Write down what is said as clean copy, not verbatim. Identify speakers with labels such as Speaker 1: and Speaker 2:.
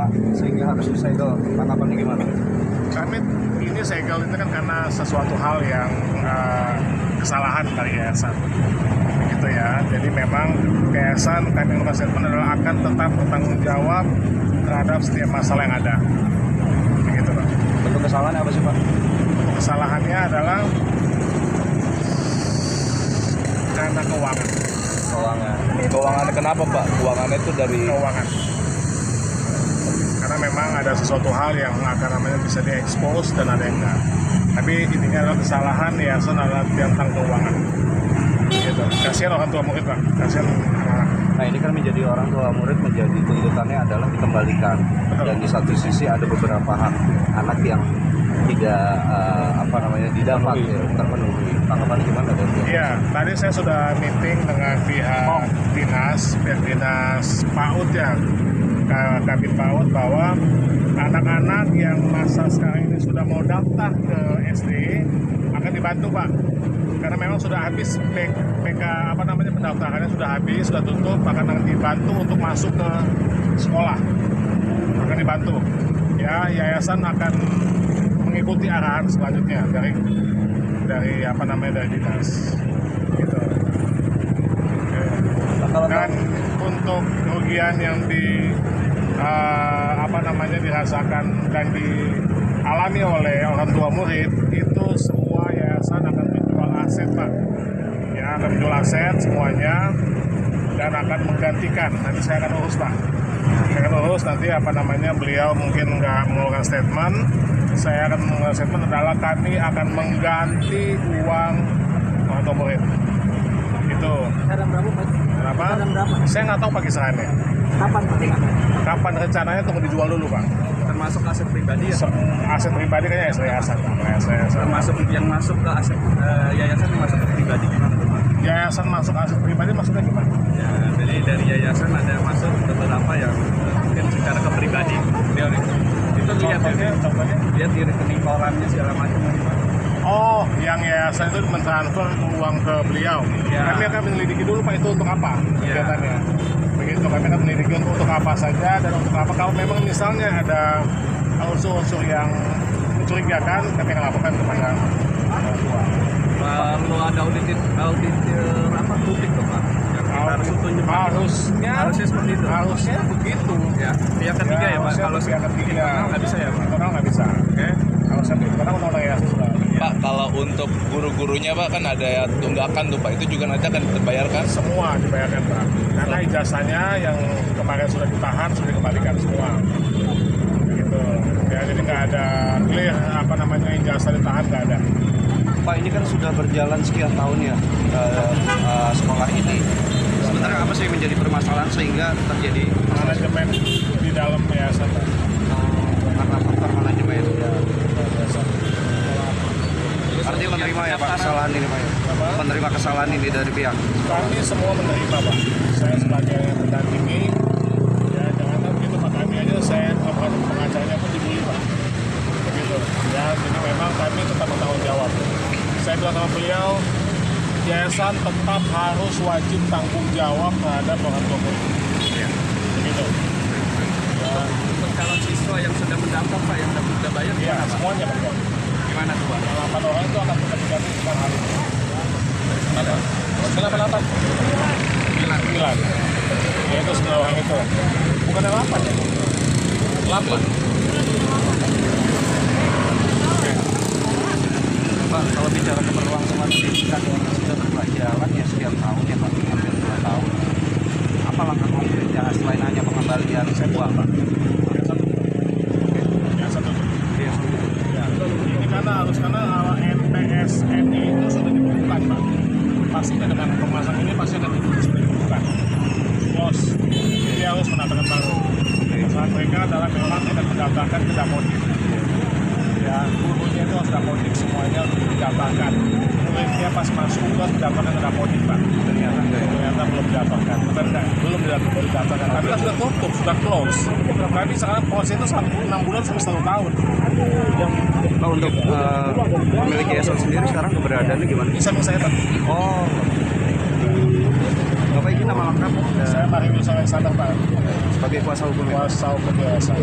Speaker 1: Pak sehingga harus disegel? Tanggapannya gimana?
Speaker 2: Kami ini segel itu kan karena sesuatu hal yang kesalahan dari yayasan, begitu ya. Jadi memang yayasan kami melakukan statement adalah akan tetap bertanggung jawab terhadap setiap masalah yang ada, begitu Pak.
Speaker 1: Bentuk kesalahan apa sih Pak?
Speaker 2: Untuk kesalahannya adalah karena keuangan.
Speaker 1: Keuangannya kenapa Pak? Keuangannya itu dari
Speaker 2: Keuangan. Karena memang ada sesuatu hal yang akan namanya bisa diekspos dan ada yang enggak. Tapi intinya adalah kesalahan yayasan adalah tentang keuangan. Gitu. Kasihan orang tua murid Pak. Kasihan anak.
Speaker 1: Nah ini kan menjadi orang tua murid menjadi tuntutannya adalah dikembalikan.
Speaker 2: Betul.
Speaker 1: Dan di satu sisi ada beberapa hak anak yang tidak didapat ya, terpenuhi. Tanggapannya gimana dari pihak?
Speaker 2: Iya, tadi saya sudah meeting dengan pihak dinas PAUD ya, Kabin PAUD, bahwa anak-anak yang masa sekarang ini sudah mau daftar ke SD akan dibantu Pak, karena memang sudah habis pendaftarannya sudah habis, sudah tutup, akan dibantu untuk masuk ke sekolah, akan dibantu. Ya, yayasan akan mengikuti arahan selanjutnya dari dinas gitu. Dan untuk kerugian yang dirasakan dan dialami oleh orang tua murid itu semua yayasan akan menjual aset Pak, ya akan menjual aset semuanya dan akan menggantikan. Nanti saya akan urus Pak, saya akan urus nanti beliau mungkin nggak mengeluarkan statement. Saya akan mengeluarkan statement adalah kami akan mengganti uang orang tua murid. Itu.
Speaker 3: Kisaran berapa Pak?
Speaker 2: Kenapa?
Speaker 3: Kisaran berapa?
Speaker 2: Saya nggak tahu Pak kisarannya.
Speaker 3: Kapan Pak?
Speaker 2: Kapan rencananya tunggu dijual dulu Pak?
Speaker 3: Termasuk aset pribadi ya?
Speaker 2: Aset pribadi kayaknya yayasan Pak.
Speaker 3: Termasuk yang masuk ke aset yayasan yang masuk ke pribadi gimana tuh Pak?
Speaker 2: Yayasan masuk aset pribadi maksudnya gimana?
Speaker 3: Ya, jadi dari yayasan ada masuk beberapa yang mungkin secara ke pribadi. Itu lihat
Speaker 2: Contohnya?
Speaker 3: lihat di rekening korannya segala macam.
Speaker 2: Oh, yang yayasan itu mentransfer uang ke beliau.
Speaker 3: Ya.
Speaker 2: Kami akan menyelidiki dulu Pak itu untuk apa kegiatannya. Begitu, kami akan menyelidiki untuk apa saja dan untuk apa. Kalau memang misalnya ada unsur-unsur yang mencurigakan, kami akan laporkan kepada orang tua.
Speaker 3: Perlu ada audit publik tuh Pak. Harus tunjuk harusnya seperti itu.
Speaker 2: Harusnya begitu.
Speaker 3: Ya, pihak ketiga ya Pak. Kalau
Speaker 2: pihak ketiga
Speaker 3: nggak bisa ya Pak.
Speaker 2: internal nggak bisa.
Speaker 3: Oke.
Speaker 2: Kalau saya karena undang-undang yayasan sudah.
Speaker 4: Pak, kalau untuk guru-gurunya Pak kan ada tunggakan tuh Pak, itu juga nanti akan terbayarkan?
Speaker 2: Semua dibayarkan Pak. Karena ijazahnya yang kemarin sudah ditahan sudah dikembalikan semua. Gitu. Ya jadi nggak ada clear ijazah ditahan nggak ada.
Speaker 1: Pak ini kan sudah berjalan sekian tahun ya sekolah ini. Sebenarnya apa sih yang menjadi permasalahan sehingga terjadi
Speaker 2: Manajemen di dalam yayasan Pak.
Speaker 1: karena faktor manajemen?
Speaker 2: Ya, yayasan.
Speaker 1: Artinya menerima ya Pak kesalahan ini Pak ya? Menerima kesalahan ini dari pihak?
Speaker 2: Kami semua menerima Pak. Saya sebagai pendampingi, ya jangan begitu Pak, kami aja saya pengacaranya pun dibully Pak. Begitu. Ya jadi memang kami tetap bertanggung jawab. Saya bilang sama beliau, yayasan tetap harus wajib tanggung jawab terhadap orang tua murid. Ya. Begitu. Ya,
Speaker 3: Untuk calon siswa yang sudah mendaftar Pak, yang sudah bayar
Speaker 2: ya
Speaker 3: gimana Pak?
Speaker 2: semuanya Pak.
Speaker 3: Gimana tuh Pak?
Speaker 2: 8 orang itu akan kita diganti sekitar hari ini. Ada. 8. 9. Ya itu 9 orang itu. Bukan yang 8 ya? 8.
Speaker 1: Pak, kalau bicara keperluan pendidikan yang sudah berjalan ya sekian tahun ya Pak, hampir 2 tahun. Apa langkah konkretnya selain hanya pengembalian uang Pak?
Speaker 2: Yang satu. Ya. Ini karena NPSNI itu sudah dibutuhkan Pak. Pastinya dengan pemasangan ini pasti akan dibutuhkan. Bos, jadi harus menambahkan baru. Saat mereka adalah memang tidak mendaftarkan ke Dapodik. Ya, gurunya itu harus Dapodik semuanya didaftarkan. Muridnya pas masuk juga didaftarkan ke Dapodik Pak. Ternyata belum didaftarkan. Belum didaftarkan. Tapi kan sudah tutup, sudah close. Kami sekarang proses itu 6 bulan sampai 1 tahun.
Speaker 1: Pak untuk pemilik yayasan sendiri sekarang keberadaannya gimana?
Speaker 2: Bisa saya Pak.
Speaker 1: Oh, Bapak ingin nama lengkap
Speaker 2: Saya Mario Alexander Pak,
Speaker 1: sebagai kuasa hukum ya.
Speaker 2: kuasa hukum yayasan.